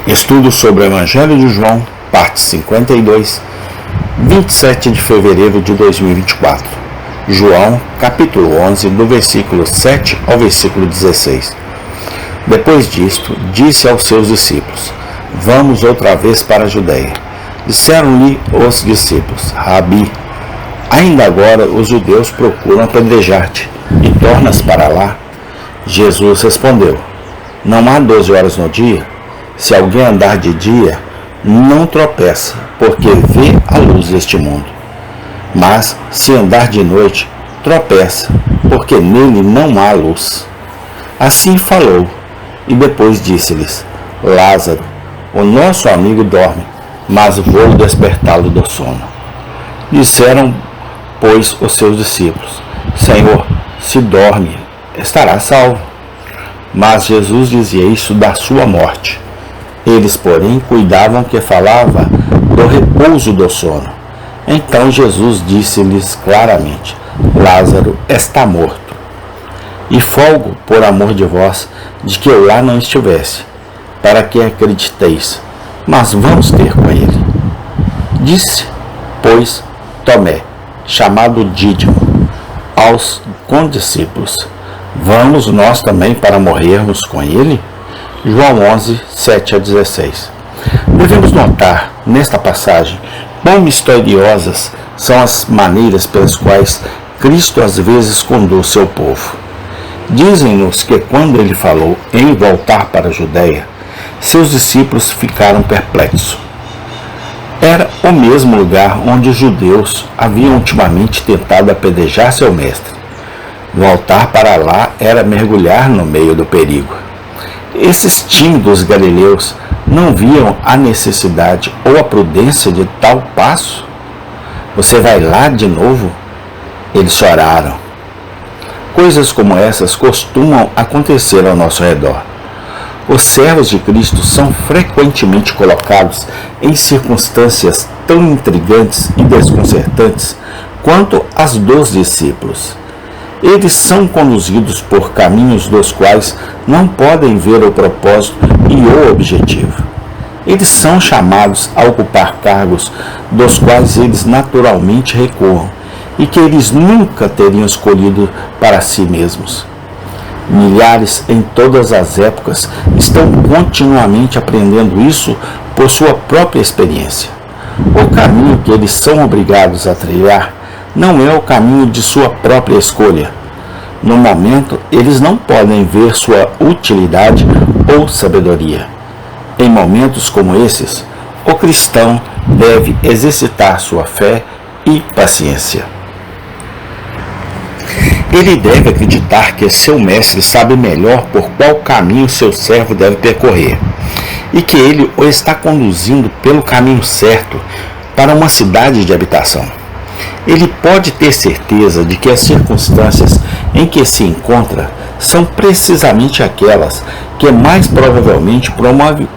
Estudo sobre o Evangelho de João, parte 52, 27 de fevereiro de 2024. João, capítulo 11, do versículo 7 ao versículo 16. Depois disto, disse aos seus discípulos: Vamos outra vez para a Judeia. Disseram-lhe os discípulos: Rabi, ainda agora os judeus procuram apedrejar-te, e tornas para lá? Jesus respondeu: Não há 12 horas no dia? Se alguém andar de dia, não tropeça, porque vê a luz deste mundo. Mas, se andar de noite, tropeça, porque nele não há luz. Assim falou, e depois disse-lhes: Lázaro, o nosso amigo dorme, mas vou despertá-lo do sono. Disseram, pois, os seus discípulos: Senhor, se dorme, estará salvo. Mas Jesus dizia isso da sua morte. Eles, porém, cuidavam que falava do repouso do sono. Então Jesus disse-lhes claramente: Lázaro está morto. E folgo por amor de vós, de que eu lá não estivesse, para que acrediteis, mas vamos ter com ele. Disse, pois, Tomé, chamado Dídimo, aos condiscípulos: Vamos nós também para morrermos com ele? João 11, 7 a 16. Devemos notar, nesta passagem, quão misteriosas são as maneiras pelas quais Cristo às vezes conduz seu povo. Dizem-nos que quando ele falou em voltar para a Judeia, seus discípulos ficaram perplexos. Era o mesmo lugar onde os judeus haviam ultimamente tentado apedrejar seu mestre. Voltar para lá era mergulhar no meio do perigo. Esses tímidos galileus não viam a necessidade ou a prudência de tal passo? Você vai lá de novo? Eles choraram. Coisas como essas costumam acontecer ao nosso redor. Os servos de Cristo são frequentemente colocados em circunstâncias tão intrigantes e desconcertantes quanto as dos discípulos. Eles são conduzidos por caminhos dos quais não podem ver o propósito e o objetivo. Eles são chamados a ocupar cargos dos quais eles naturalmente recuam e que eles nunca teriam escolhido para si mesmos. Milhares em todas as épocas estão continuamente aprendendo isso por sua própria experiência. O caminho que eles são obrigados a trilhar não é o caminho de sua própria escolha. No momento, eles não podem ver sua utilidade ou sabedoria. Em momentos como esses, o cristão deve exercitar sua fé e paciência. Ele deve acreditar que seu mestre sabe melhor por qual caminho seu servo deve percorrer e que ele o está conduzindo pelo caminho certo para uma cidade de habitação. Ele pode ter certeza de que as circunstâncias em que se encontra são precisamente aquelas que mais provavelmente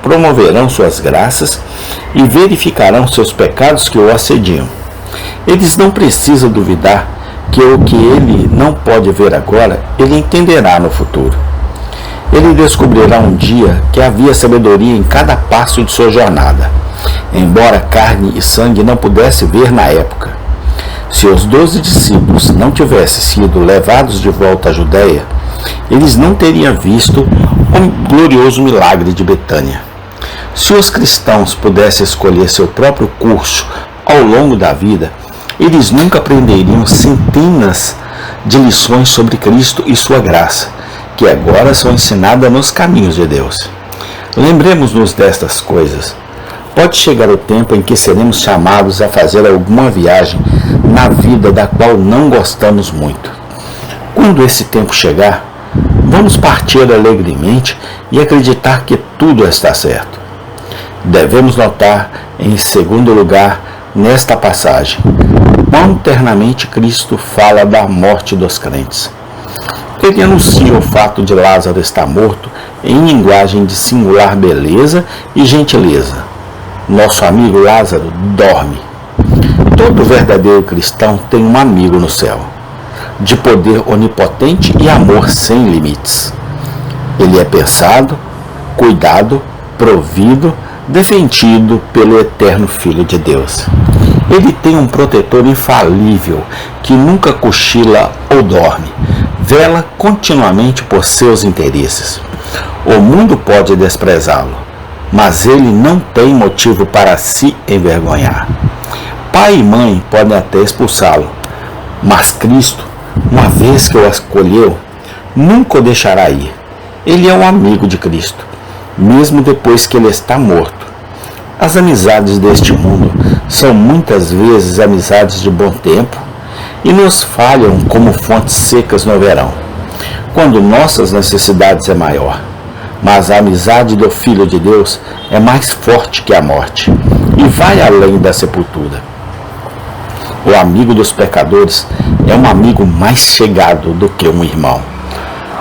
promoverão suas graças e verificarão seus pecados que o assediam. Eles não precisam duvidar que o que ele não pode ver agora, ele entenderá no futuro. Ele descobrirá um dia que havia sabedoria em cada passo de sua jornada, embora carne e sangue não pudesse ver na época. Se os 12 discípulos não tivessem sido levados de volta à Judeia, eles não teriam visto o glorioso milagre de Betânia. Se os cristãos pudessem escolher seu próprio curso ao longo da vida, eles nunca aprenderiam centenas de lições sobre Cristo e sua graça, que agora são ensinadas nos caminhos de Deus. Lembremos-nos destas coisas. Pode chegar o tempo em que seremos chamados a fazer alguma viagem na vida da qual não gostamos muito. Quando esse tempo chegar, vamos partir alegremente e acreditar que tudo está certo. Devemos notar, em segundo lugar, nesta passagem, quão internamente Cristo fala da morte dos crentes. Ele anuncia o fato de Lázaro estar morto em linguagem de singular beleza e gentileza. Nosso amigo Lázaro dorme. Todo verdadeiro cristão tem um amigo no céu, de poder onipotente e amor sem limites. Ele é pensado, cuidado, provido, defendido pelo eterno Filho de Deus. Ele tem um protetor infalível que nunca cochila ou dorme, vela continuamente por seus interesses. O mundo pode desprezá-lo, mas ele não tem motivo para se envergonhar. Pai e mãe podem até expulsá-lo, mas Cristo, uma vez que o escolheu, nunca o deixará ir. Ele é um amigo de Cristo, mesmo depois que ele está morto. As amizades deste mundo são muitas vezes amizades de bom tempo e nos falham como fontes secas no verão, quando nossas necessidades é maior. Mas a amizade do Filho de Deus é mais forte que a morte e vai além da sepultura. O amigo dos pecadores é um amigo mais chegado do que um irmão.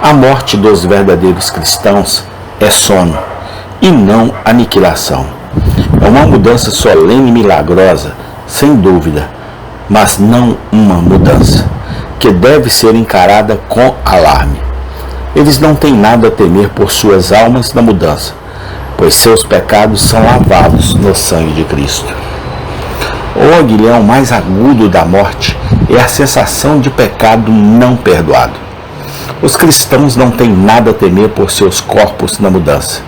A morte dos verdadeiros cristãos é sono e não aniquilação. É uma mudança solene e milagrosa, sem dúvida, mas não uma mudança que deve ser encarada com alarme. Eles não têm nada a temer por suas almas na mudança, pois seus pecados são lavados no sangue de Cristo. O aguilhão mais agudo da morte é a sensação de pecado não perdoado. Os cristãos não têm nada a temer por seus corpos na mudança.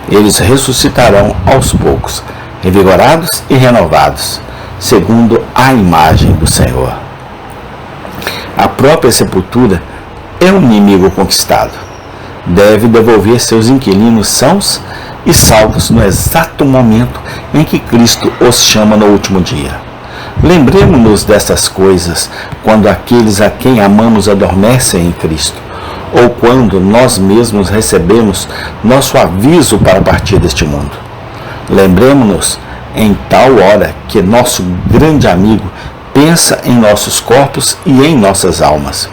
Eles ressuscitarão aos poucos, revigorados e renovados, segundo a imagem do Senhor. A própria sepultura é um inimigo conquistado. Deve devolver seus inquilinos sãos e salvos no exato momento em que Cristo os chama no último dia. Lembremos-nos dessas coisas quando aqueles a quem amamos adormecem em Cristo, ou quando nós mesmos recebemos nosso aviso para partir deste mundo. Lembremos-nos em tal hora que nosso grande amigo pensa em nossos corpos e em nossas almas,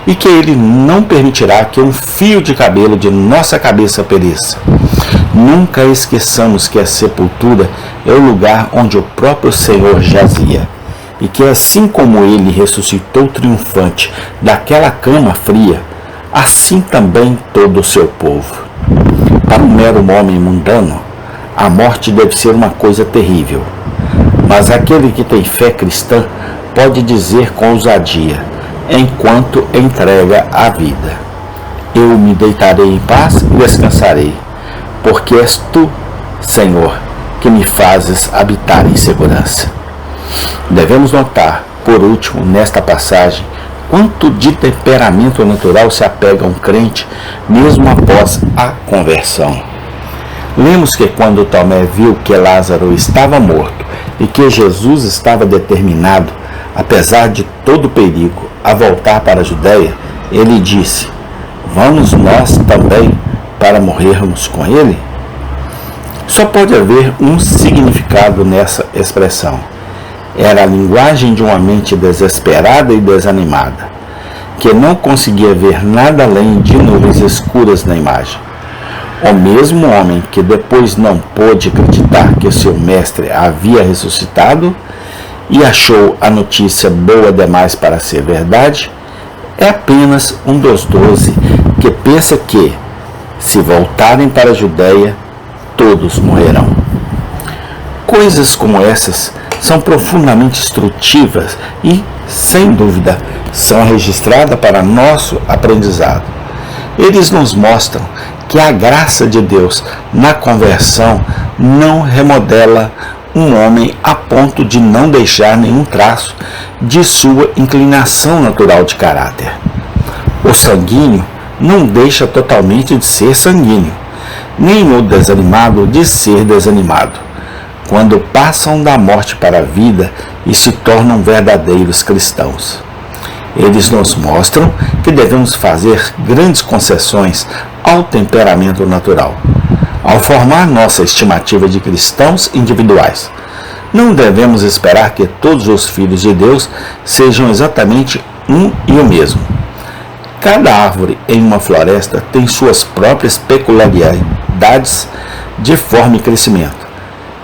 e que ele não permitirá que um fio de cabelo de nossa cabeça pereça. Nunca esqueçamos que a sepultura é o lugar onde o próprio Senhor jazia, e que assim como ele ressuscitou triunfante daquela cama fria, assim também todo o seu povo. Para um mero homem mundano, a morte deve ser uma coisa terrível, mas aquele que tem fé cristã pode dizer com ousadia, enquanto entrega a vida: eu me deitarei em paz e descansarei, porque és tu, Senhor, que me fazes habitar em segurança. Devemos notar, por último, nesta passagem, quanto de temperamento natural se apega a um crente, mesmo após a conversão. Lemos que quando Tomé viu que Lázaro estava morto e que Jesus estava determinado, apesar de todo o perigo, a voltar para a Judéia, ele disse: vamos nós também para morrermos com ele? Só pode haver um significado nessa expressão. Era a linguagem de uma mente desesperada e desanimada, que não conseguia ver nada além de nuvens escuras na imagem. O mesmo homem que depois não pôde acreditar que o seu mestre havia ressuscitado e achou a notícia boa demais para ser verdade, é apenas um dos 12 que pensa que, se voltarem para a Judéia, todos morrerão. Coisas como essas são profundamente instrutivas e, sem dúvida, são registradas para nosso aprendizado. Eles nos mostram que a graça de Deus na conversão não remodela um homem a ponto de não deixar nenhum traço de sua inclinação natural de caráter. O sanguíneo não deixa totalmente de ser sanguíneo, nem o desanimado de ser desanimado, quando passam da morte para a vida e se tornam verdadeiros cristãos. Eles nos mostram que devemos fazer grandes concessões ao temperamento natural. Ao formar nossa estimativa de cristãos individuais, não devemos esperar que todos os filhos de Deus sejam exatamente um e o mesmo. Cada árvore em uma floresta tem suas próprias peculiaridades de forma e crescimento,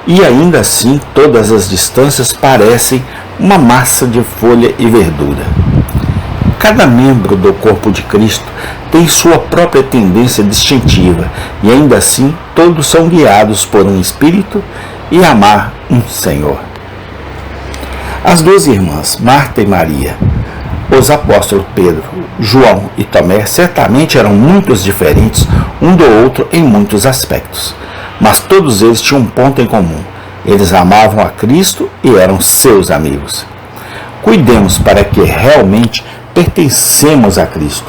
e ainda assim todas as distâncias parecem uma massa de folha e verdura. Cada membro do corpo de Cristo têm sua própria tendência distintiva e ainda assim todos são guiados por um Espírito e amar um Senhor. As duas irmãs, Marta e Maria, os apóstolos Pedro, João e Tomé certamente eram muito diferentes um do outro em muitos aspectos, mas todos eles tinham um ponto em comum: eles amavam a Cristo e eram seus amigos. Cuidemos para que realmente pertencemos a Cristo.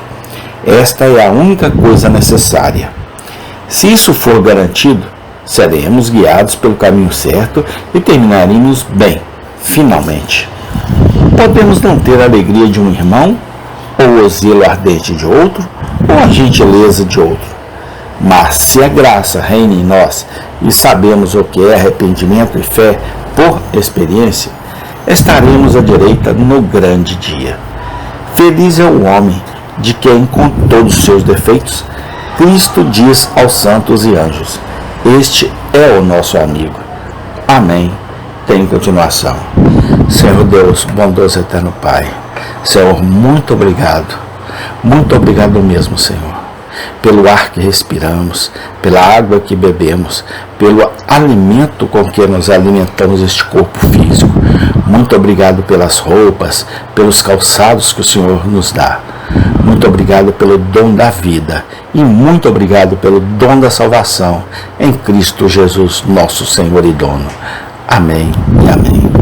Esta é a única coisa necessária. Se isso for garantido, seremos guiados pelo caminho certo e terminaremos bem, finalmente. Podemos não ter a alegria de um irmão, ou o zelo ardente de outro, ou a gentileza de outro. Mas se a graça reina em nós e sabemos o que é arrependimento e fé por experiência, estaremos à direita no grande dia. Feliz é o homem de quem, com todos os seus defeitos, Cristo diz aos santos e anjos: este é o nosso amigo. Amém. Tem continuação. Senhor Deus, bondoso eterno Pai, Senhor, muito obrigado mesmo, Senhor, pelo ar que respiramos, pela água que bebemos, pelo alimento com que nos alimentamos este corpo físico. Muito obrigado pelas roupas, pelos calçados que o Senhor nos dá. Muito obrigado pelo dom da vida e muito obrigado pelo dom da salvação em Cristo Jesus, nosso Senhor e dono. Amém e amém.